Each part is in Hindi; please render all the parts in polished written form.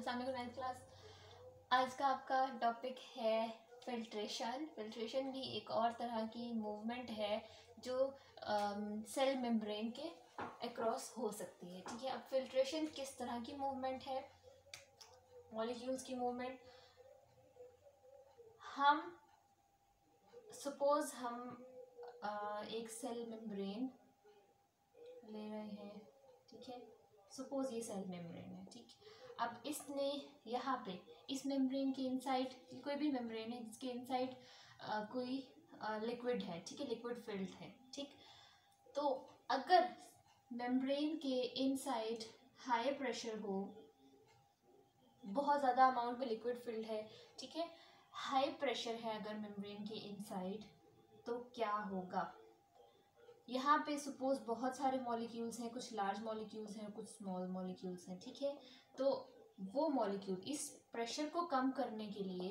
अस्सलाम वालेकुम नाइन्थ क्लास। आज का आपका टॉपिक है फिल्ट्रेशन। फिल्ट्रेशन भी एक और तरह की मूवमेंट है जो सेल मेम्ब्रेन के अक्रॉस हो सकती है। ठीक है, अब फिल्ट्रेशन किस तरह की मूवमेंट है, मॉलिक्यूल्स की मूवमेंट। हम सपोज हम एक सेल मेम्ब्रेन ले रहे हैं, ठीक है, सपोज ये सेल मेम्ब्रेन है। ठीक, अब इसने यहाँ पे इस मेम्ब्रेन के इनसाइड, कोई भी मेम्ब्रेन है जिसके इनसाइड कोई लिक्विड है, ठीक है, लिक्विड फिल्ड है। ठीक, तो अगर मेम्ब्रेन के इनसाइड हाई प्रेशर हो, बहुत ज़्यादा अमाउंट में लिक्विड फिल्ड है, ठीक है, हाई प्रेशर है अगर मेम्ब्रेन के इनसाइड, तो क्या होगा। यहाँ पे सपोज बहुत सारे मॉलिक्यूल्स हैं, कुछ लार्ज मॉलिक्यूल्स हैं, कुछ स्मॉल मॉलिक्यूल्स हैं। ठीक है, तो वो मॉलिक्यूल इस प्रेशर को कम करने के लिए,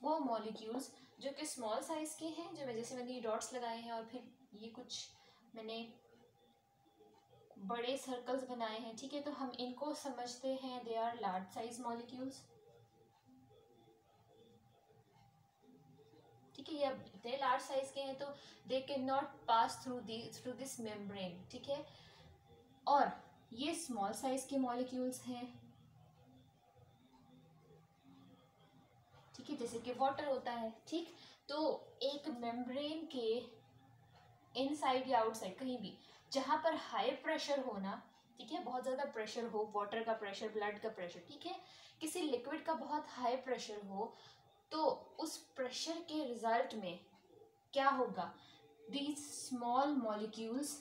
वो मॉलिक्यूल्स जो कि स्मॉल साइज के हैं, जो जैसे मैंने ये डॉट्स लगाए हैं और फिर ये कुछ मैंने बड़े सर्कल्स बनाए हैं, ठीक है, तो हम इनको समझते हैं they are large size molecules. ठीक है, ये इतने लार्ज साइज के हैं तो they can not pass through this membrane. ठीक है, और ये स्मॉल साइज के मॉलिक्यूल्स हैं, ठीक है, जैसे कि वाटर होता है। ठीक, तो एक मेम्ब्रेन के इनसाइड या आउटसाइड कहीं भी जहां पर हाई प्रेशर हो ना, ठीक है, बहुत ज़्यादा प्रेशर हो, वाटर का प्रेशर, ब्लड का प्रेशर, ठीक है, किसी लिक्विड का बहुत हाई प्रेशर हो, तो उस प्रेशर के रिजल्ट में क्या होगा, दीज स्मॉल मॉलिक्यूल्स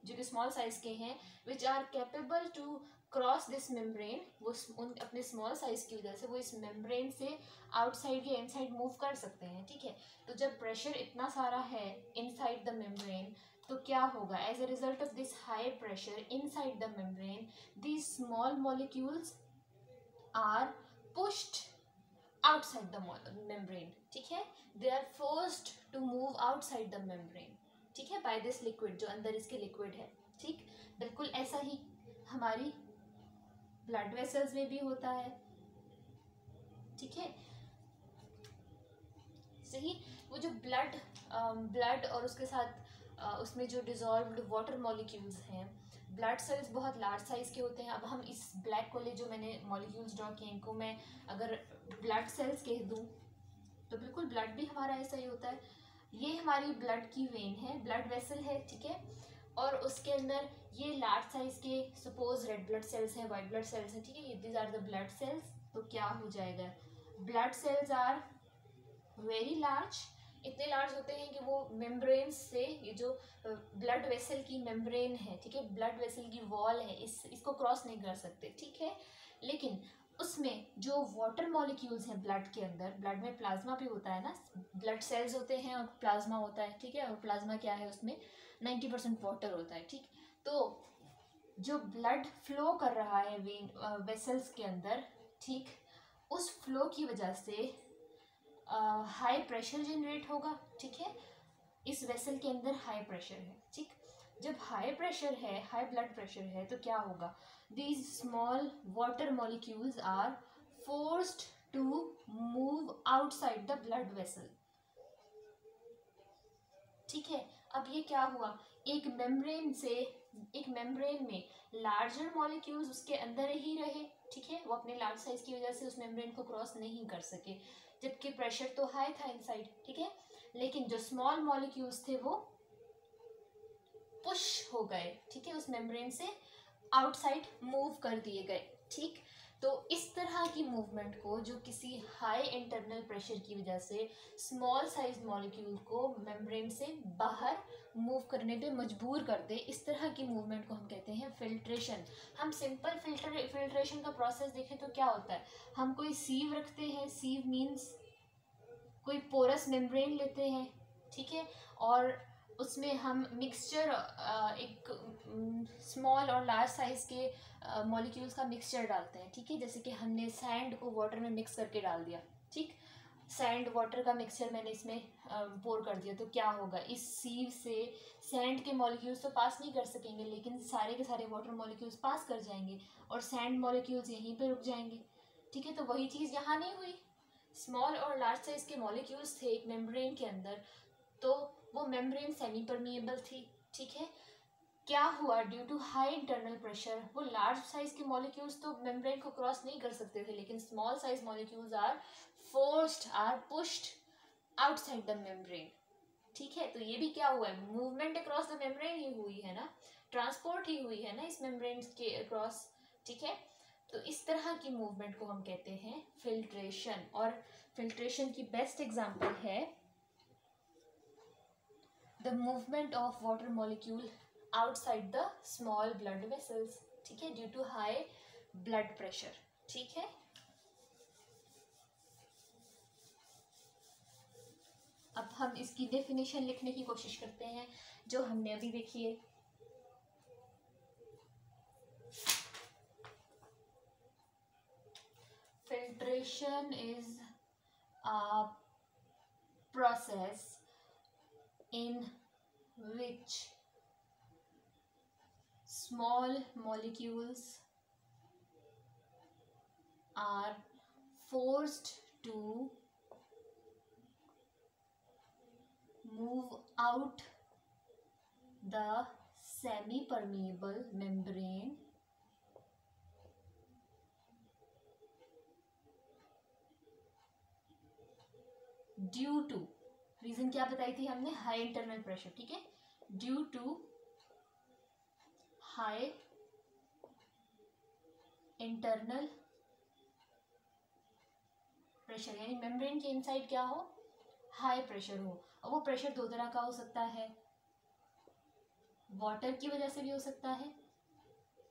जो कि स्मॉल साइज के हैं, which are capable to cross this membrane, वो उन अपने स्मॉल साइज की वजह से वो इस मेम्ब्रेन से आउटसाइड या इनसाइड मूव कर सकते हैं। ठीक है, तो जब प्रेशर इतना सारा है इनसाइड द मेम्ब्रेन, तो क्या होगा, as a result of this high pressure inside the membrane, these small molecules are pushed outside the membrane। ठीक है, they are forced to move outside the membrane, ठीक है, by this liquid, जो अंदर इसके लिक्विड है। ठीक, बिल्कुल ऐसा ही हमारी ब्लड वेसल्स में भी होता है। ठीक है, सही, वो जो ब्लड और उसके साथ उसमें जो डिजॉल्व्ड वाटर मॉलिक्यूल्स हैं, ब्लड सेल्स बहुत लार्ज साइज के होते हैं। अब हम इस ब्लैक वाले जो मैंने मॉलिक्यूल्स ड्रॉ किए, इनको मैं अगर ब्लड सेल्स कह दूं तो बिल्कुल ब्लड भी हमारा ऐसा ही होता है। ये हमारी ब्लड की वेन है, ब्लड वेसल है, ठीक है, और उसके अंदर ये लार्ज साइज के सपोज रेड ब्लड सेल्स हैं, वाइट ब्लड सेल्स हैं, ठीक है, these are the blood cells. तो क्या हो जाएगा, blood cells are very large, इतने लार्ज होते हैं कि वो मेम्ब्रेन से, ये जो ब्लड वेसल की मेम्ब्रेन है, ठीक है, ब्लड वेसल की वॉल है, इसको क्रॉस नहीं कर सकते। ठीक है, लेकिन उसमें जो वाटर मॉलिक्यूल्स हैं ब्लड के अंदर, ब्लड में प्लाज्मा भी होता है ना, ब्लड सेल्स होते हैं और प्लाज्मा होता है। ठीक है, और प्लाज्मा क्या है, उसमें 90% वाटर होता है। ठीक, तो जो ब्लड फ्लो कर रहा है वेसल्स के अंदर, ठीक, उस फ्लो की वजह से हाई प्रेशर जनरेट होगा। ठीक है, इस वेसल के अंदर हाई प्रेशर है। ठीक, जब हाई प्रेशर है, हाई ब्लड प्रेशर है, तो क्या होगा, these small water molecules are forced to move outside the blood vessel. ठीक है, अब ये क्या हुआ, एक मेम्ब्रेन में लार्जर मॉलिक्यूल्स उसके अंदर ही रहे। ठीक है, वो अपने लार्ज साइज की वजह से उस मेम्ब्रेन को क्रॉस नहीं कर सके, जबकि प्रेशर तो हाई था इनसाइड। ठीक है, लेकिन जो स्मॉल मॉलिक्यूल्स थे वो पुश हो गए, ठीक है, उस मेम्ब्रेन से आउटसाइड मूव कर दिए गए। ठीक, तो इस तरह की मूवमेंट को, जो किसी हाई इंटरनल प्रेशर की वजह से स्मॉल साइज मॉलिक्यूल को मेम्ब्रेन से बाहर मूव करने पे मजबूर कर दे, इस तरह की मूवमेंट को हम कहते हैं फिल्ट्रेशन। हम सिंपल फिल्ट्रेशन का प्रोसेस देखें तो क्या होता है, हम कोई सीव रखते हैं, सीव मीन्स कोई पोरस मेम्ब्रेन लेते हैं, ठीक है, और उसमें हम मिक्सचर, एक स्मॉल और लार्ज साइज के मॉलिक्यूल्स का मिक्सचर डालते हैं। ठीक है, जैसे कि हमने सैंड को वाटर में मिक्स करके डाल दिया। ठीक, सैंड वाटर का मिक्सचर मैंने इसमें पोर कर दिया, तो क्या होगा, इस सीव से सैंड के मॉलिक्यूल्स तो पास नहीं कर सकेंगे, लेकिन सारे के सारे वाटर मॉलिक्यूल्स पास कर जाएंगे और सैंड मॉलिक्यूल्स यहीं पे रुक जाएंगे। ठीक है, तो वही चीज़ यहाँ नहीं हुई। स्मॉल और लार्ज साइज के मॉलिक्यूल्स थे एक मेम्ब्रेन के अंदर, तो वो मेम्ब्रेन सेमी परमिएबल थी। ठीक है, क्या हुआ, due to high internal pressure वो लार्ज साइज के मॉलिक्यूल्स तो मेम्ब्रेन को क्रॉस नहीं कर सकते थे, लेकिन small size molecules are forced, are pushed outside the membrane. ठीक है, तो ये भी क्या हुआ है, मूवमेंट अक्रॉस द मेम्ब्रेन ही हुई है ना, ट्रांसपोर्ट ही हुई है ना इस मेम्ब्रेन के अक्रॉस। ठीक है, तो इस तरह की मूवमेंट को हम कहते हैं फिल्ट्रेशन, और फिल्ट्रेशन की बेस्ट एग्जांपल है the movement of water molecule outside the small blood vessels. ठीक है, due to high blood pressure. ठीक है, अब हम इसकी डेफिनेशन लिखने की कोशिश करते हैं जो हमने अभी देखी है। Filtration is a process in which small molecules are forced to move out the semi-permeable membrane due to, reason क्या बताई थी हमने, हाई इंटरनल प्रेशर। ठीक है, due to high internal pressure, यानी मेम्ब्रेन के इनसाइड क्या हो, हाई प्रेशर हो। और वो प्रेशर दो तरह का हो सकता है, वाटर की वजह से भी हो सकता है,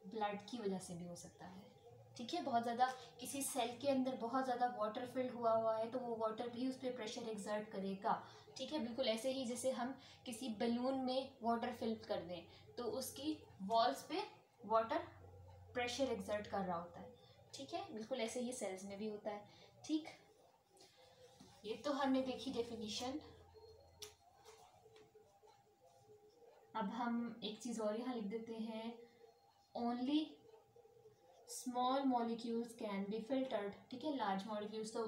ब्लड की वजह से भी हो सकता है। ठीक है, बहुत ज़्यादा किसी सेल के अंदर बहुत ज़्यादा वाटर फिल्ड हुआ है तो वो वाटर भी उस पर प्रेशर एक्सर्ट करेगा। ठीक है, बिल्कुल ऐसे ही जैसे हम किसी बलून में वाटर फिल कर दें तो उसकी वॉल्स पे वाटर प्रेशर एक्सर्ट कर रहा होता है। ठीक है, बिल्कुल ऐसे ही सेल्स में भी होता है। ठीक, ये तो हमने देखी डेफिनेशन। अब हम एक चीज़ और यहाँ लिख देते हैं, only small molecules can be filtered. ठीक है, लार्ज मॉलिक्यूल्स तो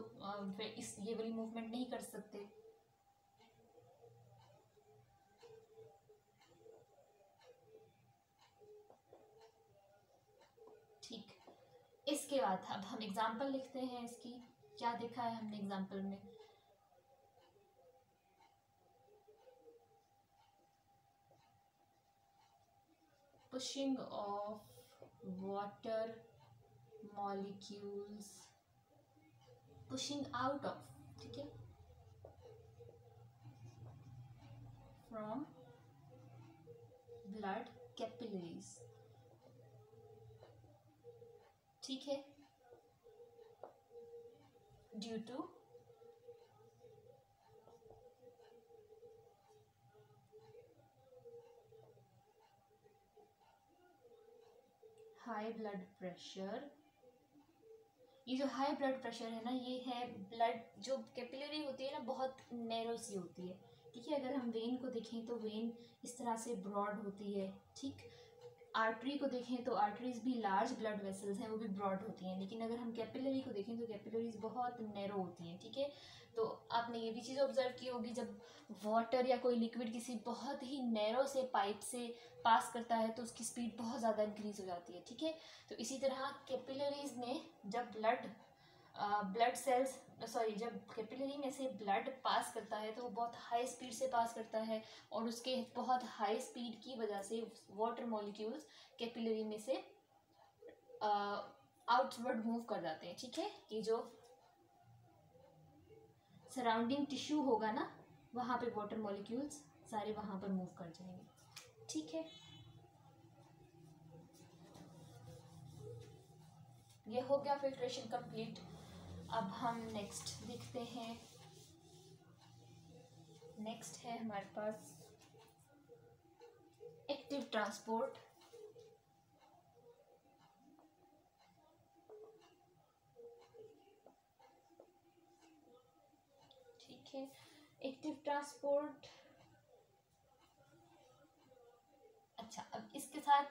इस ये वाली मूवमेंट नहीं कर सकते। ठीक, इसके बाद अब हम एग्जाम्पल लिखते हैं इसकी, क्या देखा है हमने एग्जाम्पल में, pushing of water molecules, pushing out of, ठीक है, फ्रॉम ब्लड कैपिलरीज। ठीक है, due to high blood pressure. ये जो हाई ब्लड प्रेशर है ना, ये है ब्लड जो कैपिलरी होती है ना बहुत नैरो सी होती है। ठीक है, अगर हम वेन को देखें तो वेन इस तरह से ब्रॉड होती है। ठीक, आर्टरी को देखें तो आर्टरीज भी लार्ज ब्लड वेसल्स हैं, वो भी ब्रॉड होती हैं, लेकिन अगर हम कैपिलरी को देखें तो कैपिलरीज बहुत नैरो होती हैं। ठीक है, तो आपने ये भी चीज़ ऑब्जर्व की होगी, जब वाटर या कोई लिक्विड किसी बहुत ही नैरो से पाइप से पास करता है तो उसकी स्पीड बहुत ज़्यादा इंक्रीज हो जाती है। ठीक है, तो इसी तरह कैपिलरीज में जब ब्लड सेल्स जब कैपिलरी में से ब्लड पास करता है तो वो बहुत हाई स्पीड से पास करता है, और उसके बहुत हाई स्पीड की वजह से वाटर मॉलिक्यूल्स कैपिलरी में से आउटवर्ड मूव कर जाते हैं। ठीक है, ये जो सराउंडिंग टिश्यू होगा ना, वहाँ पे वाटर मॉलिक्यूल्स सारे वहाँ पर मूव कर जाएंगे। ठीक है, ये हो गया फिल्ट्रेशन कंप्लीट। अब हम नेक्स्ट देखते हैं, नेक्स्ट है हमारे पास एक्टिव ट्रांसपोर्ट। ठीक है। एक्टिव ट्रांसपोर्ट, अच्छा अब इसके साथ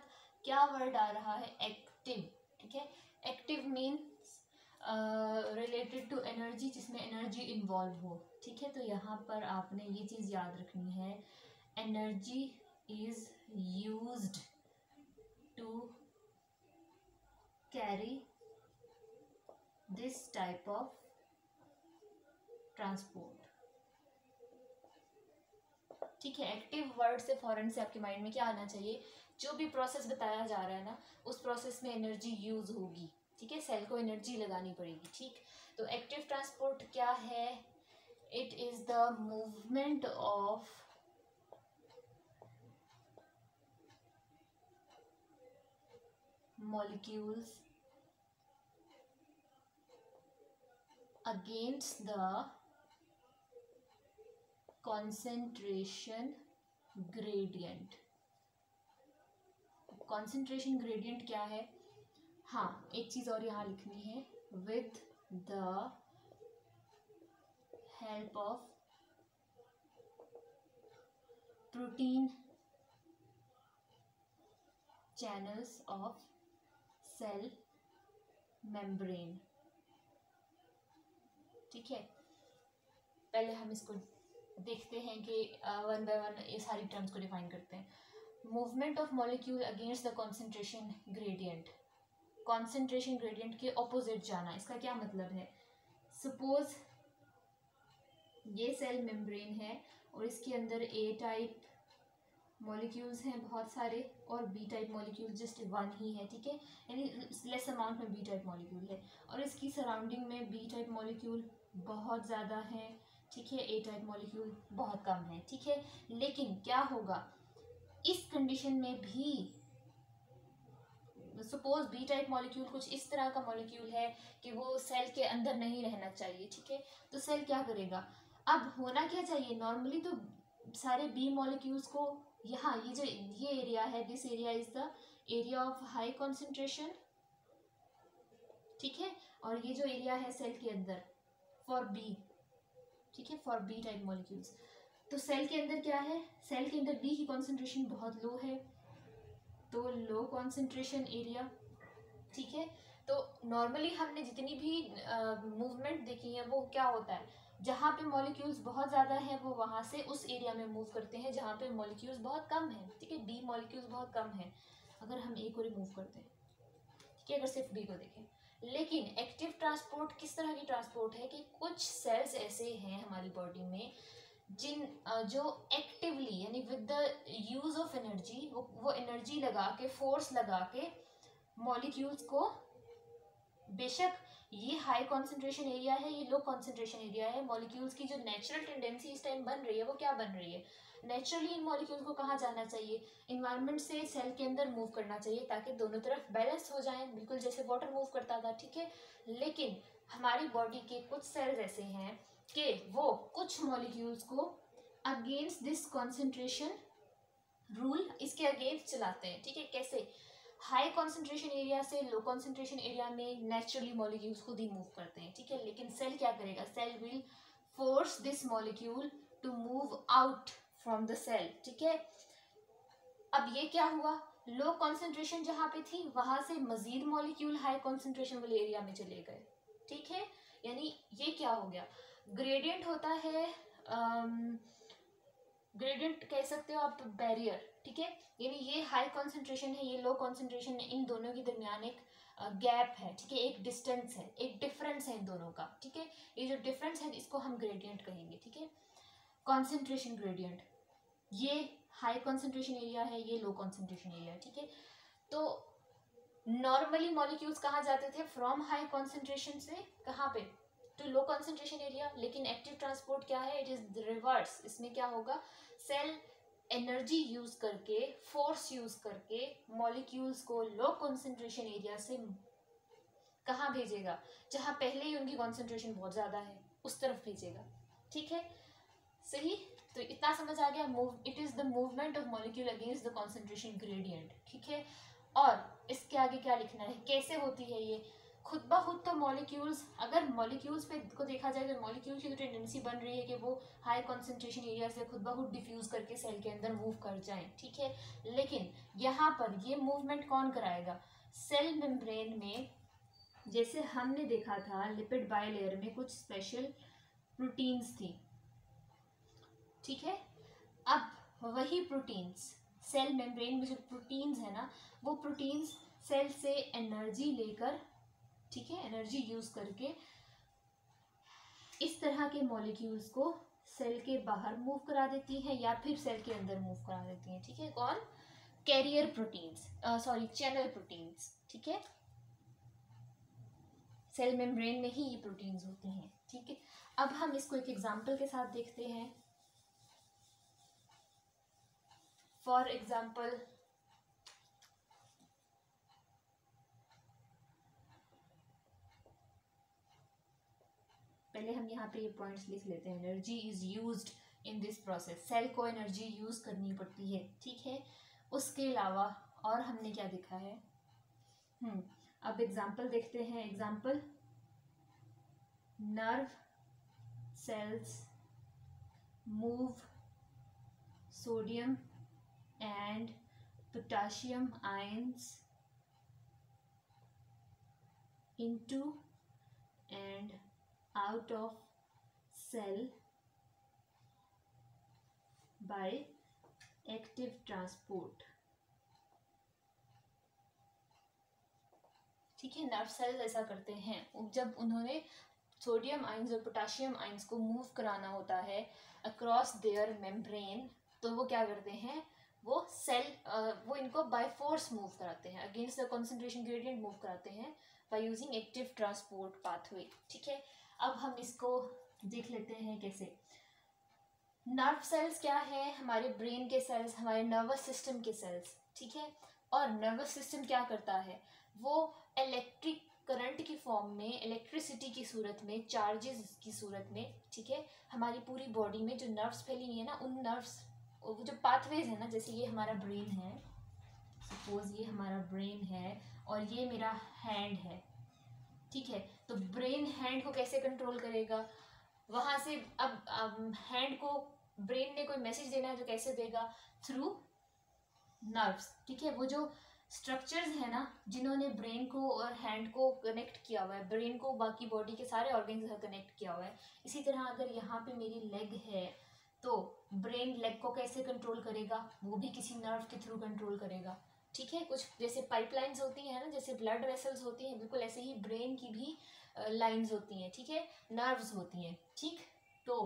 क्या वर्ड आ रहा है, एक्टिव, ठीक है। Active means related to energy, जिसमें एनर्जी इन्वॉल्व हो, ठीक है। तो यहाँ पर आपने ये चीज़ याद रखनी है, energy is used to carry this type of transport, ठीक है। एक्टिव वर्ड से फौरन से आपके माइंड में क्या आना चाहिए, जो भी प्रोसेस बताया जा रहा है ना, उस प्रोसेस में एनर्जी यूज होगी, ठीक है। सेल को एनर्जी लगानी पड़ेगी, ठीक। तो एक्टिव ट्रांसपोर्ट क्या है, it is the movement of molecules against the concentration gradient. Concentration gradient क्या है, हाँ एक चीज और यहाँ लिखनी है, with the help of protein channels of cell membrane, ठीक है। पहले हम इसको देखते हैं कि वन बाय वन ये सारी टर्म्स को डिफाइन करते हैं। Movement of molecule against the concentration gradient, concentration gradient के ऑपोजिट जाना, इसका क्या मतलब है, सपोज ये सेल मेम्ब्रेन है और इसके अंदर ए टाइप मॉलिक्यूल्स हैं बहुत सारे और B type molecule just one ही है, ठीक है, यानी लेस अमाउंट में बी टाइप मॉलिक्यूल है, और इसकी सराउंडिंग में बी टाइप मॉलिक्यूल बहुत ज़्यादा है, ठीक है, ए टाइप मॉलिक्यूल बहुत कम है, ठीक है। लेकिन क्या होगा इस कंडीशन में भी, सपोज बी टाइप मॉलिक्यूल कुछ इस तरह का मॉलिक्यूल है कि वो सेल के अंदर नहीं रहना चाहिए, ठीक है। तो सेल क्या करेगा, अब होना क्या चाहिए, नॉर्मली तो सारे बी मॉलिक्यूल्स को यहाँ ये एरिया है, this area is the area of high concentration, ठीक है, और ये जो एरिया है सेल के अंदर फॉर बी, ठीक है, फॉर बी टाइप मॉलिक्यूल्स, तो सेल के अंदर क्या है, सेल के अंदर बी की कॉन्सेंट्रेशन बहुत लो है, तो लो कॉन्सेंट्रेशन एरिया, ठीक है। तो नॉर्मली हमने जितनी भी मूवमेंट देखी है वो क्या होता है, जहाँ पे मॉलिक्यूल्स बहुत ज़्यादा हैं वो वहाँ से उस एरिया में मूव करते हैं जहाँ पे मॉलिक्यूल्स बहुत कम हैं, ठीक है, बी मॉलिक्यूल्स बहुत कम हैं, अगर हम ए को रिमूव करते हैं, ठीक है, अगर सिर्फ बी को देखें। लेकिन एक्टिव ट्रांसपोर्ट किस तरह की ट्रांसपोर्ट है कि कुछ सेल्स ऐसे हैं हमारी बॉडी में जो एक्टिवली यानी with the use of energy वो एनर्जी लगा के फोर्स लगा के मॉलिक्यूल्स को, बेशक ये हाई कॉन्सेंट्रेशन एरिया है ये लो कॉन्सेंट्रेशन एरिया है, मॉलिक्यूल्स की जो नेचुरल टेंडेंसी इस टाइम बन रही है वो क्या बन रही है, नेचुरली इन मॉलिक्यूल्स को कहाँ जाना चाहिए, इन्वायरमेंट से सेल के अंदर मूव करना चाहिए ताकि दोनों तरफ बैलेंस हो जाए, बिल्कुल जैसे वाटर मूव करता था, ठीक है। लेकिन हमारी बॉडी के कुछ सेल्स ऐसे हैं कि वो कुछ मॉलिक्यूल्स को अगेंस्ट दिस कॉन्सेंट्रेशन रूल, इसके अगेंस्ट चलाते हैं, ठीक है। कैसे, हाई कॉन्सेंट्रेशन एरिया से लो कॉन्सेंट्रेशन एरिया में नेचुरली मॉलिक्यूल्स खुद ही मूव करते हैं, ठीक है। लेकिन सेल क्या करेगा, cell will force this molecule to move out from the cell, ठीक है। अब ये क्या हुआ, लो कॉन्सेंट्रेशन जहाँ पे थी वहां से मजीद मॉलिक्यूल हाई कॉन्सेंट्रेशन वाले एरिया में चले गए, ठीक है। यानी ये क्या हो गया, ग्रेडियंट होता है, ग्रेडियंट कह सकते हो आप बैरियर, ठीक है, यानी ये हाई कॉन्सेंट्रेशन है ये लो कॉन्सेंट्रेशन है, इन दोनों के दरमियान एक गैप है, ठीक है, एक डिस्टेंस है, एक डिफरेंस है इन दोनों का, ठीक है। ये जो डिफरेंस है इसको हम ग्रेडियंट कहेंगे, ठीक है। कॉन्सेंट्रेशन ग्रेडियंट, ये हाई कॉन्सेंट्रेशन एरिया है ये लो कॉन्सेंट्रेशन एरिया है, ठीक है। तो नॉर्मली मॉलिक्यूल्स कहाँ जाते थे, फ्रॉम हाई कॉन्सेंट्रेशन से कहाँ पे, टू लो कॉन्सेंट्रेशन एरिया। लेकिन एक्टिव ट्रांसपोर्ट क्या है, इट इज रिवर्स, इसमें क्या होगा, सेल एनर्जी यूज करके फोर्स यूज करके मॉलिक्यूल्स को लो कॉन्सेंट्रेशन एरिया से कहाँ भेजेगा, जहाँ पहले ही उनकी कॉन्सेंट्रेशन बहुत ज्यादा है उस तरफ भेजेगा, ठीक है, सही। तो इतना समझ आ गया, it is the movement of molecule against the concentration gradient, ठीक है। और इसके आगे क्या लिखना है, कैसे होती है ये, खुद ब खुद तो मॉलिक्यूल्स, अगर मॉलिक्यूल्स पे को देखा जाए तो मॉलिक्यूल्स की तो टेंडेंसी बन रही है कि वो हाई कॉन्सेंट्रेशन एरिया से खुद ब खुद डिफ्यूज करके सेल के अंदर मूव कर जाएं, ठीक है। लेकिन यहाँ पर ये मूवमेंट कौन कराएगा? सेल मेम्ब्रेन में जैसे हमने देखा था लिपिड बायलेयर में कुछ स्पेशल प्रोटीन्स थी, ठीक है। अब वही प्रोटीन्स सेल मेम्ब्रेन में जो प्रोटीन्स है ना, वो प्रोटीन्स सेल से एनर्जी लेकर, ठीक है, एनर्जी यूज करके इस तरह के मॉलिक्यूल्स को सेल के बाहर मूव करा देती है या फिर सेल के अंदर मूव करा देती है, ठीक है। कौन? Carrier proteins, sorry channel proteins, ठीक है। सेल मेम्ब्रेन में ही ये प्रोटीन्स होते हैं, ठीक है। अब हम इसको एक एग्जांपल के साथ देखते हैं। फॉर एग्जांपल, पहले हम यहाँ पे ये पॉइंट्स लिख लेते हैं। Energy is used in this process, cell को एनर्जी यूज करनी पड़ती है, ठीक है। उसके अलावा और हमने क्या देखा है? अब एग्जांपल देखते हैं। Example, nerve cells move sodium and potassium ions into and out of cell by active transport, ठीक है। नर्व सेल्स ऐसा करते हैं, जब उन्होंने सोडियम आयंस और पोटाशियम आयंस को मूव कराना होता है अक्रॉस देयर मेम्ब्रेन, तो वो क्या करते हैं? वो वो इनको बाय फोर्स मूव कराते हैं, against the concentration gradient move कराते हैं by using active transport pathway, ठीक है। अब हम इसको देख लेते हैं कैसे। नर्व सेल्स क्या है? हमारे ब्रेन के सेल्स, हमारे नर्वस सिस्टम के सेल्स, ठीक है। और नर्वस सिस्टम क्या करता है? वो इलेक्ट्रिक करंट की फॉर्म में, इलेक्ट्रिसिटी की सूरत में, चार्जेस की सूरत में, ठीक है, हमारी पूरी बॉडी में जो नर्व्स फैली हुई है ना, उन नर्व्स, वो जो पाथवेज है ना, जैसे ये हमारा ब्रेन है, सपोज ये हमारा ब्रेन है और ये मेरा हैंड है, ठीक है। तो ब्रेन हैंड को कैसे कंट्रोल करेगा? वहां से अब हैंड को ब्रेन ने कोई मैसेज देना है तो कैसे देगा? थ्रू नर्व्स, ठीक है। वो जो स्ट्रक्चर्स है ना, जिन्होंने ब्रेन को और हैंड को कनेक्ट किया हुआ है, ब्रेन को बाकी बॉडी के सारे ऑर्गन से कनेक्ट किया हुआ है। इसी तरह अगर यहाँ पे मेरी लेग है तो ब्रेन लेग को कैसे कंट्रोल करेगा? वो भी किसी नर्व के थ्रू कंट्रोल करेगा, ठीक है। कुछ जैसे पाइपलाइंस होती हैं ना, जैसे ब्लड वेसल्स होती हैं, बिल्कुल ऐसे ही ब्रेन की भी लाइंस होती हैं, ठीक है, नर्व्स होती हैं, ठीक। तो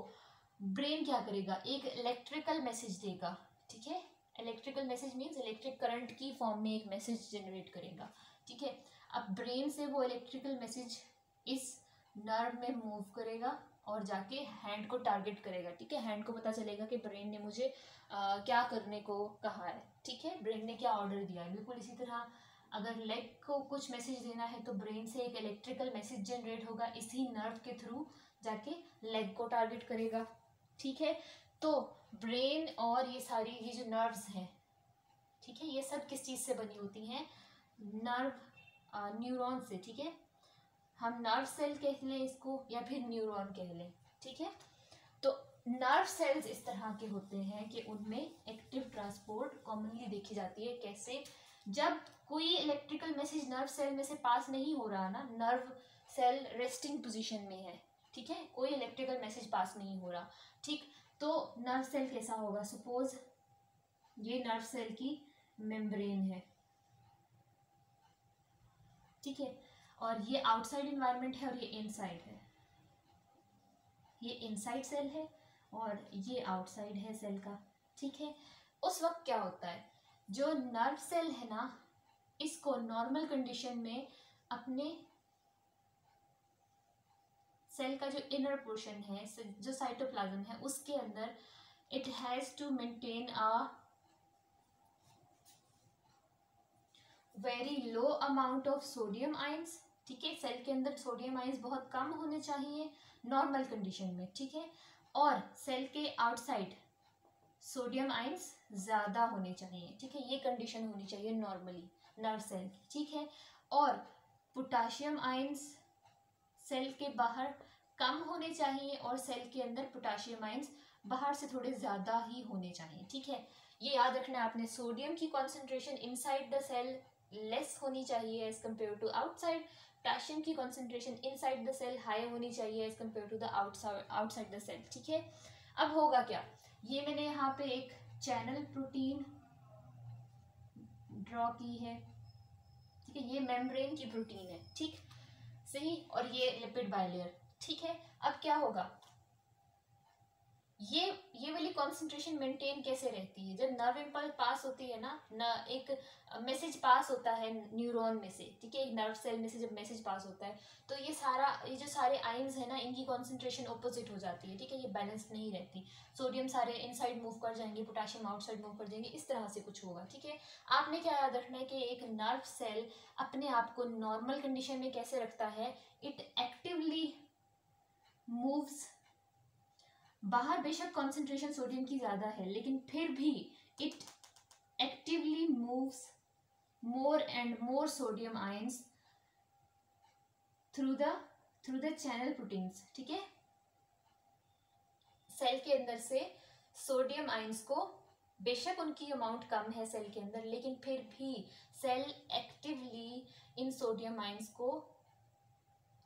ब्रेन क्या करेगा? एक इलेक्ट्रिकल मैसेज देगा, ठीक है। Electrical message means electric current की फॉर्म में एक मैसेज जनरेट करेगा, ठीक है। अब ब्रेन से वो इलेक्ट्रिकल मैसेज इस नर्व में मूव करेगा और जाके हैंड को टारगेट करेगा, ठीक है। हैंड को पता चलेगा कि ब्रेन ने मुझे क्या करने को कहा है, ठीक है, ब्रेन ने क्या ऑर्डर दिया है। बिल्कुल इसी तरह अगर लेग को कुछ मैसेज देना है तो ब्रेन से एक इलेक्ट्रिकल मैसेज जनरेट होगा, इसी नर्व के थ्रू जाके लेग को टारगेट करेगा, ठीक है। तो ब्रेन और ये जो नर्व्स हैं, ठीक है, ये सब किस चीज़ से बनी होती हैं? न्यूरॉन से, ठीक है। हम नर्व सेल कह लें इसको या फिर न्यूरॉन कह लें, ठीक है। तो नर्व सेल्स इस तरह के होते हैं कि उनमें एक्टिव ट्रांसपोर्ट कॉमनली देखी जाती है। कैसे? जब कोई इलेक्ट्रिकल मैसेज नर्व सेल में से पास नहीं हो रहा ना, नर्व सेल रेस्टिंग पोजीशन में है, ठीक है, कोई इलेक्ट्रिकल मैसेज पास नहीं हो रहा, ठीक। तो नर्व सेल कैसा होगा? सपोज ये नर्व सेल की मेम्ब्रेन है, ठीक है, और ये आउटसाइड इन्वायरमेंट है और ये इनसाइड है। ये इनसाइड सेल है और ये आउटसाइड है सेल का, ठीक है। उस वक्त क्या होता है? जो नर्व सेल है ना, इसको नॉर्मल कंडीशन में अपने सेल का जो इनर पोर्शन है, जो साइटोप्लाज्म है, उसके अंदर it has to maintain a very low amount of sodium ions, ठीक है। सेल के अंदर सोडियम आयंस बहुत कम होने चाहिए नॉर्मल कंडीशन में, ठीक है। और सेल के आउटसाइड सोडियम आयंस ज़्यादा होने चाहिए, ठीक है। ये कंडीशन होनी चाहिए नॉर्मली नर्व सेल की, ठीक है। और पोटाशियम आयंस सेल के बाहर कम होने चाहिए और सेल के अंदर पोटाशियम आयंस बाहर से थोड़े ज़्यादा ही होने चाहिए, ठीक है। ये याद रखना है आपने। सोडियम की concentration inside the cell less होनी चाहिए as compare to outside. Potassium की concentration inside the cell high होनी चाहिए as compare to the outside the cell, ठीक है। अब होगा क्या, ये मैंने यहाँ पे एक चैनल प्रोटीन ड्रॉ की है, ठीक है। ये मेम्ब्रेन की प्रोटीन है, ठीक, सही, और ये लिपिड बाइलेयर, ठीक है। अब क्या होगा, ये वाली कॉन्सेंट्रेशन मेंटेन कैसे रहती है, जब नर्व इम्पल्स पास होती है ना, एक मैसेज पास होता है न्यूरॉन में से, ठीक है, एक नर्व सेल में से जब मैसेज पास होता है तो ये जो सारे आयंस है ना, इनकी कॉन्सेंट्रेशन ऑपोजिट हो जाती है, ठीक है, ये बैलेंस नहीं रहती। सोडियम सारे इनसाइड मूव कर जाएंगे, पोटाशियम आउटसाइड मूव कर जाएंगे, इस तरह से कुछ होगा, ठीक है। आपने क्या याद रखना है कि एक नर्व सेल अपने आप को नॉर्मल कंडीशन में कैसे रखता है, इट एक्टिवली मूव्स, बाहर बेशक कॉन्सेंट्रेशन सोडियम की ज़्यादा है लेकिन फिर भी it actively moves more and more sodium ions through the channel proteins, ठीक है। सेल के अंदर से सोडियम आयंस को बेशक उनकी अमाउंट कम है सेल के अंदर, लेकिन फिर भी सेल एक्टिवली इन सोडियम आयंस को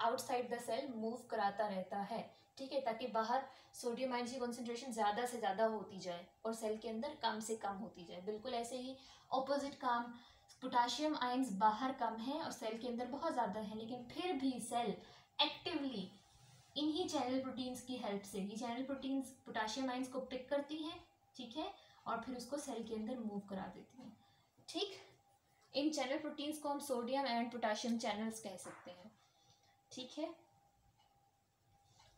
आउटसाइड द सेल मूव कराता रहता है, ठीक है, ताकि बाहर सोडियम आयंस की कॉन्सेंट्रेशन ज़्यादा से ज़्यादा होती जाए और सेल के अंदर कम से कम होती जाए। बिल्कुल ऐसे ही ऑपोजिट काम, पोटाशियम आयंस बाहर कम है और सेल के अंदर बहुत ज़्यादा है, लेकिन फिर भी सेल एक्टिवली इन्हीं चैनल प्रोटीन्स की हेल्प से, ये चैनल प्रोटीन्स पोटाशियम आयंस को पिक करती हैं, ठीक है, और फिर उसको सेल के अंदर मूव करा देती हैं, ठीक। इन चैनल प्रोटीन्स को हम सोडियम एंड पोटाशियम चैनल्स कह सकते हैं, ठीक है।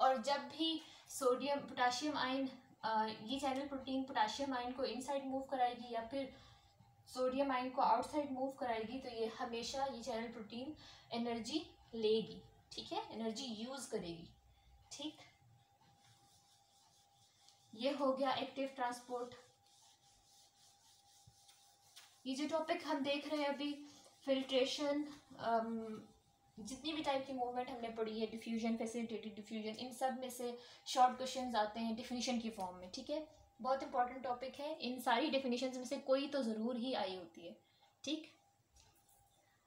और जब भी सोडियम पोटाशियम आयन, ये चैनल प्रोटीन पोटाशियम आयन को इनसाइड मूव कराएगी या फिर सोडियम आयन को आउटसाइड मूव कराएगी, तो ये हमेशा ये चैनल प्रोटीन एनर्जी लेगी, ठीक है, एनर्जी यूज करेगी, ठीक। ये हो गया एक्टिव ट्रांसपोर्ट। ये जो टॉपिक हम देख रहे हैं अभी, फिल्ट्रेशन, जितनी भी टाइप की मूवमेंट हमने पढ़ी है, डिफ्यूजन, फैसिलिटेटेड डिफ्यूजन, इन सब में से शॉर्ट क्वेश्चंस आते हैं डिफिनीशन की फॉर्म में, ठीक है। बहुत इंपॉर्टेंट टॉपिक है, इन सारी डिफिनीशंस में से कोई तो ज़रूर ही आई होती है, ठीक।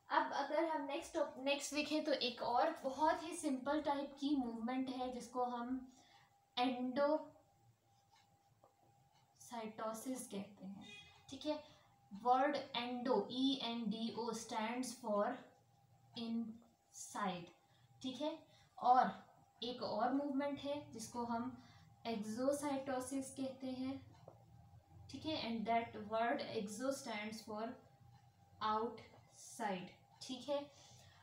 अब अगर हम नेक्स्ट देखें तो एक और बहुत ही सिंपल टाइप की मूवमेंट है जिसको हम एंडोसाइटोसिस कहते हैं, ठीक है। Word endo, ENDO stands for inside, ठीक है। और एक और मूवमेंट है जिसको हम एक्सोसाइटोसिस कहते हैं, ठीक है, and that word exo stands for outside, ठीक है।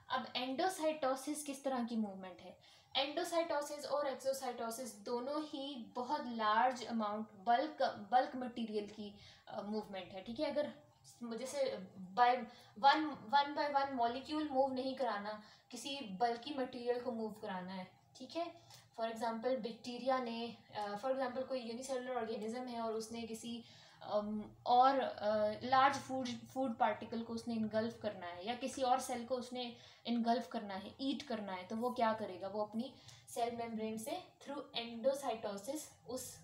अब एंडोसाइटोसिस किस तरह की मूवमेंट है, एंडोसाइटोसिस और एक्सोसाइटोसिस दोनों ही बहुत लार्ज अमाउंट बल्क मटेरियल की मूवमेंट है, ठीक है। अगर जैसे one by one molecule move नहीं कराना, किसी बल्कि मटेरियल को मूव कराना है, ठीक है। फॉर एग्जांपल बैक्टीरिया ने, फॉर एग्जांपल कोई यूनिसेलुलर ऑर्गेनिज्म है और उसने किसी और लार्ज फूड पार्टिकल को उसने इनगल्फ करना है या किसी और सेल को उसने इनगल्फ करना है, ईट करना है, तो वो क्या करेगा, वो अपनी सेल मेम्ब्रेन से थ्रू एंडोसाइटोसिस उस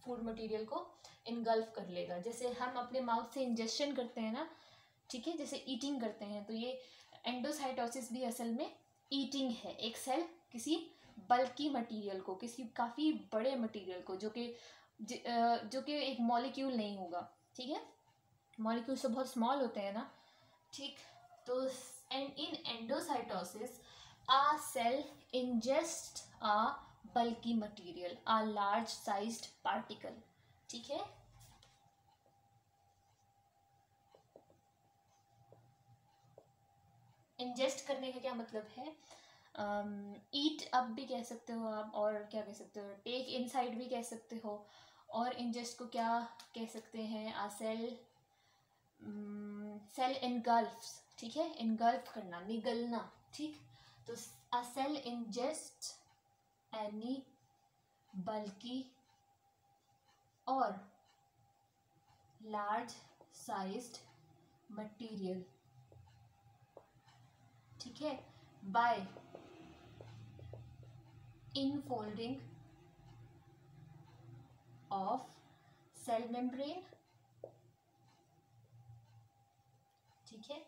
फूड मटेरियल को इनगल्फ कर लेगा। जैसे हम अपने माउथ से इंजेक्शन करते हैं ना, ठीक है, जैसे ईटिंग करते हैं, तो ये एंडोसाइटोसिस भी असल में ईटिंग है। एक सेल किसी बल्कि मटेरियल को, किसी काफ़ी बड़े मटेरियल को, जो कि एक मॉलिक्यूल नहीं होगा, ठीक है, मॉलिक्यूल से बहुत स्मॉल होते हैं ना, ठीक। तो इन एंडोसाइटोसिस आ सेल इंजेस्ट आ बल्कि मटेरियल, आ लार्ज साइज्ड पार्टिकल, ठीक है। इंजेस्ट करने का क्या मतलब है, ईट अप भी कह सकते हो आप, और क्या कह सकते हो, टेक इनसाइड भी कह सकते हो, और इंजेस्ट को क्या कह सकते हैं, आ सेल इनगल्फ्स, ठीक है, इनगल्फ करना, निगलना, ठीक। तो आ सेल इंजेस्ट एनी बल्कि और लार्ज साइज्ड मटेरियल, ठीक है। By infolding of cell membrane. ठीक है,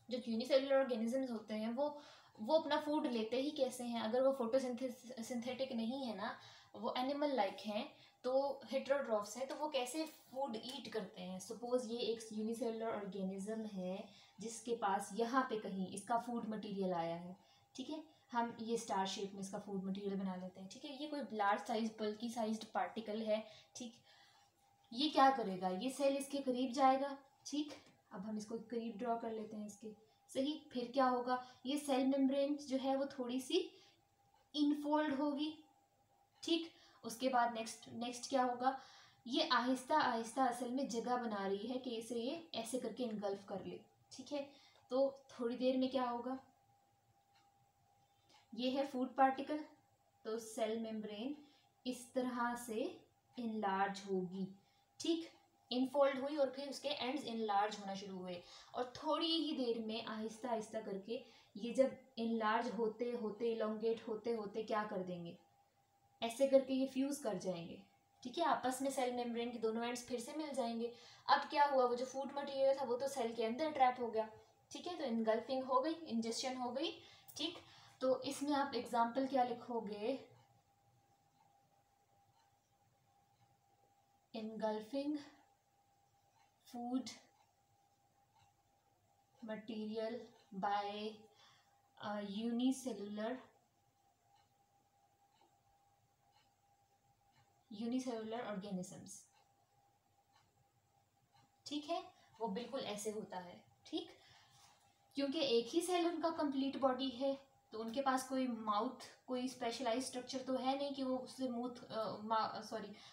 जो यूनिसेलुलर ऑर्गेनिजम्स होते हैं वो अपना फूड लेते ही कैसे हैं? अगर वो फोटोसिंथेटिक नहीं है ना, वो एनिमल लाइक हैं, तो हेटेरोट्रॉफ्स हैं, तो वो कैसे फूड ईट करते हैं? सपोज ये एक यूनिसेलुलर ऑर्गेनिज्म है जिसके पास यहाँ पे कहीं इसका फूड मटेरियल आया है। ठीक है, हम ये स्टार शेप में इसका फूड मटेरियल बना लेते हैं। ठीक है, ये कोई लार्ज साइज बल्कि साइज्ड पार्टिकल है। ठीक, ये क्या करेगा? ये सेल इसके करीब जाएगा। ठीक, अब हम इसको करीब ड्रॉ कर लेते हैं इसके। सही, फिर क्या होगा? ये सेल मेम्ब्रेन जो है वो थोड़ी सी इनफोल्ड होगी। ठीक, उसके बाद नेक्स्ट क्या होगा? ये आहिस्ता आहिस्ता असल में जगह बना रही है कि इसे ये ऐसे करके इनगल्फ कर ले। ठीक है, तो थोड़ी देर में क्या होगा? ये है फूड पार्टिकल, तो सेल मेम्ब्रेन इस तरह से इनलार्ज होगी। ठीक, इनफोल्ड हुई और फिर उसके एंड्स इनलार्ज होना शुरू हुए, और थोड़ी ही देर में आहिस्ता आहिस्ता करके ये जब इनलार्ज होते होते इलोंगेट होते होते क्या कर देंगे? ऐसे करके ये फ्यूज कर जाएंगे। ठीक है, आपस में सेल मेम्ब्रेन के दोनों एंड्स फिर से मिल जाएंगे। अब क्या हुआ? वो जो फूड मटेरियल था वो तो सेल के अंदर ट्रैप हो गया। ठीक है, तो इनगल्फिंग हो गई, इंजेक्शन हो गई। ठीक, तो इसमें आप एग्जाम्पल क्या लिखोगे? Engulfing food material by unicellular organisms. ठीक है, वो बिल्कुल ऐसे होता है। ठीक, क्योंकि एक ही सेल उनका कंप्लीट बॉडी है, तो उनके पास कोई माउथ, कोई स्पेशलाइज स्ट्रक्चर तो है नहीं कि वो उससे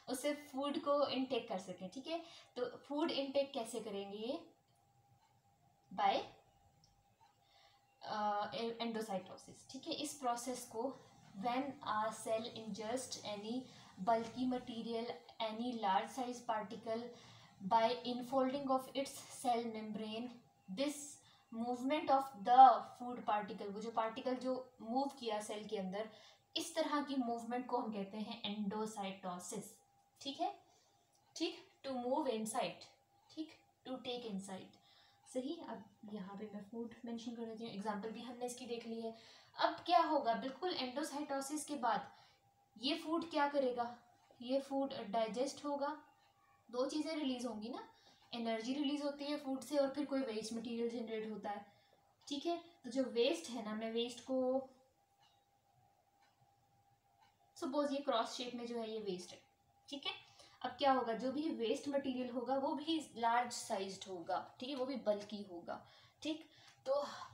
उससे फूड को इनटेक कर सकें। ठीक है, तो फूड इनटेक कैसे करेंगे? ये बाय एंडोसाइटोसिस। ठीक है, इस प्रोसेस को when a cell ingest any bulky material, any large size particle by infolding of its cell membrane, this movement of the food particle, वो जो पार्टिकल जो मूव किया सेल के अंदर, इस तरह की मूवमेंट को हम कहते हैं एंडोसाइटोसिस। ठीक है, ठीक, टू मूव इनसाइड, ठीक, टू टेक इनसाइड। सही, अब यहाँ पे मैं फूड मेंशन कर देती हूँ, एग्जाम्पल भी हमने इसकी देख ली है। अब क्या होगा? बिल्कुल एंडोसाइटोसिस के बाद ये फूड क्या करेगा? ये फूड डाइजेस्ट होगा, दो चीज़ें रिलीज होंगी ना, एनर्जी रिलीज होती है फूड से और फिर कोई वेस्ट मटेरियल जनरेट होता है। ठीक है, तो जो वेस्ट है ना, मैं वेस्ट को सपोज ये क्रॉस शेप में जो है ये वेस्ट है। ठीक है, अब क्या होगा? जो भी वेस्ट मटेरियल होगा वो भी लार्ज साइज्ड होगा। ठीक है, वो भी बल्कि होगा। ठीक, तो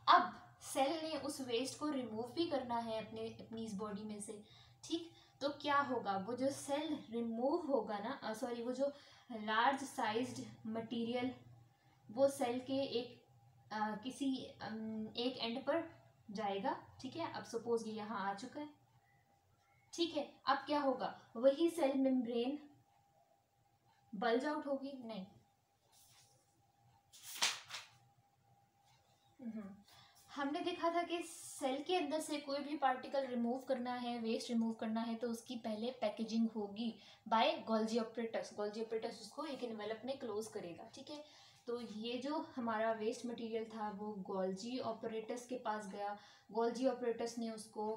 अब सेल ने उस वेस्ट को रिमूव भी करना है अपनी इस बॉडी में से। ठीक, तो क्या होगा? वो जो सेल रिमूव होगा ना, सॉरी, वो जो लार्ज साइज्ड मटेरियल वो सेल के किसी एक एंड पर जाएगा। ठीक है, अब सपोज ये यहाँ आ चुका है। ठीक है, अब क्या होगा? वही सेल मेम्ब्रेन बल्ज आउट होगी? नहीं, हमने देखा था कि सेल के अंदर से कोई भी पार्टिकल रिमूव करना है, वेस्ट रिमूव करना है, तो उसकी पहले पैकेजिंग होगी by Golgi apparatus. Golgi apparatus उसको एक एनवेलप में क्लोज करेगा। ठीक है, तो ये जो हमारा वेस्ट मटेरियल था वो गोल्जी ऑपरेटस के पास गया, गोल्जी ऑपरेटस ने उसको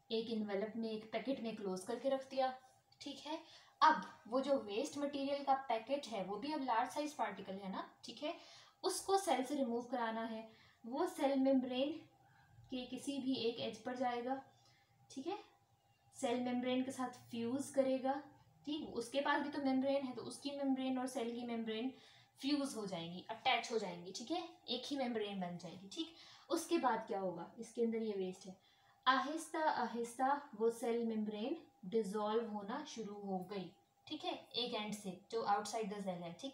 एक एनवेलप में, एक पैकेट में क्लोज करके रख दिया। ठीक है, अब वो जो वेस्ट मटेरियल का पैकेट है वो भी अब लार्ज साइज पार्टिकल है ना। ठीक है, उसको सेल से रिमूव कराना है, वो सेल मेम्ब्रेन के किसी भी एक एज पर जाएगा। ठीक है, सेल मेम्ब्रेन के साथ फ्यूज करेगा। ठीक, उसके पास भी तो मेम्ब्रेन है, तो उसकी मेम्ब्रेन और सेल की मेम्ब्रेन फ्यूज हो जाएंगी, अटैच हो जाएंगी। ठीक है, एक ही मेम्ब्रेन बन जाएगी। ठीक, उसके बाद क्या होगा? इसके अंदर ये वेस्ट है, आहिस्ता आहिस्ता वो सेल मेम्ब्रेन डिसॉल्व होना शुरू हो गई। ठीक है, एक एंड से जो आउटसाइड द सेल है। ठीक,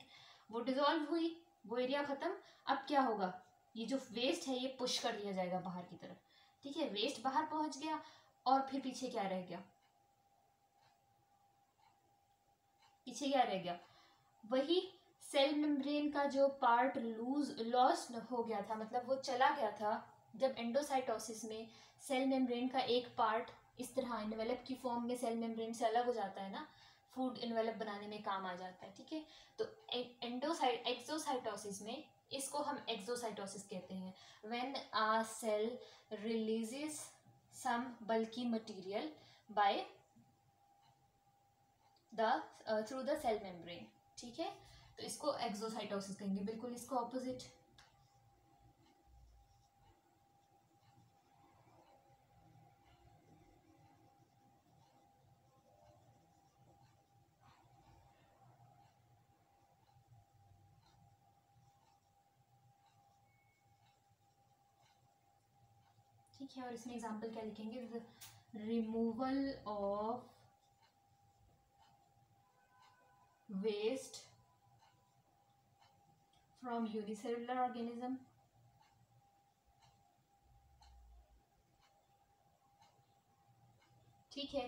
वो डिसॉल्व हुई, वो एरिया खत्म। अब क्या होगा? ये जो वेस्ट है ये पुश कर दिया जाएगा बाहर की तरफ। ठीक है, वेस्ट बाहर पहुंच गया और फिर पीछे क्या रह गया? पीछे क्या रह गया? वही सेल मेम्ब्रेन का जो पार्ट लॉस हो गया था, मतलब वो चला गया था, जब एंडोसाइटोसिस में सेल मेम्ब्रेन का एक पार्ट इस तरह इन्वेलप की फॉर्म में सेल मेम्ब्रेन से अलग हो जाता है ना, फूड इन्वेलप बनाने में काम आ जाता है, ठीक है। तो एक्सोसाइटोसिस में इसको हम एक्सोसाइटोसिस कहते हैं, when a cell releases some bulky material by through the cell membrane, ठीक है। तो इसको एक्सोसाइटोसिस कहेंगे, बिल्कुल इसको ऑपोजिट। ठीक है, और इसमें एग्जांपल क्या लिखेंगे, removal of waste from unicellular organism, ठीक है,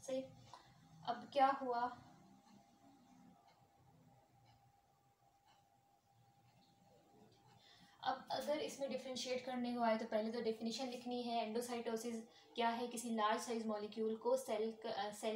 सही। अब क्या हुआ, अब अगर इसमें डिफ्रेंशिएट करने को आए तो पहले तो डेफिनेशन लिखनी है। एंडोसाइटोसिस क्या है, किसी लार्ज साइज मॉलिक्यूल को सेल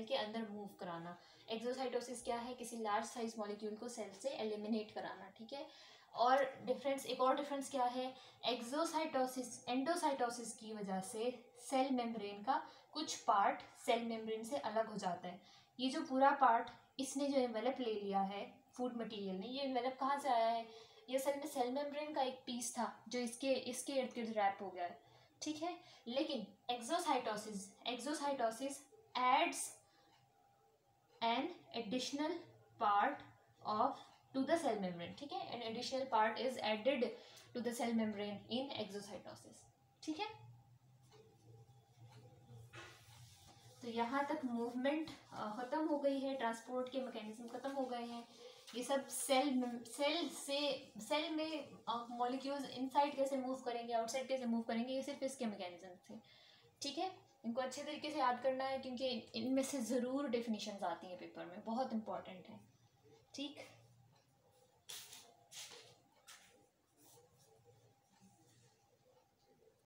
के अंदर मूव कराना। एक्सोसाइटोसिस क्या है, किसी लार्ज साइज मॉलिक्यूल को सेल से एलिमिनेट कराना, ठीक है। और डिफरेंस, एक और डिफरेंस क्या है, एक्सोसाइटोसिस एंडोसाइटोसिस की वजह से सेल मेम्ब्रेन का कुछ पार्ट सेल मेम्ब्रेन से अलग हो जाता है। ये जो पूरा पार्ट इसने जो एनवेलप ले लिया है फूड मटेरियल ने, ये एनवेलप कहाँ से आया है, ये असल में सेल मेम्ब्रेन का एक पीस था जो इसके इर्द गिर्द रैप हो गया है, ठीक है। लेकिन exocytosis adds an additional part of to the cell membrane, ठीक है। An additional part is added to the cell membrane in exocytosis, ठीक है। तो यहाँ तक मूवमेंट खत्म हो गई है, ट्रांसपोर्ट के मैकेनिज्म खत्म हो गए हैं। ये सब सेल में मॉलिक्यूल्स इनसाइड कैसे मूव करेंगे, आउटसाइड कैसे मूव करेंगे, ये सिर्फ इसके मैकेनिज्म थे, ठीक है। इनको अच्छे तरीके से याद करना है क्योंकि इनमें से ज़रूर डेफिनेशंस आती हैं पेपर में, बहुत इंपॉर्टेंट है, ठीक।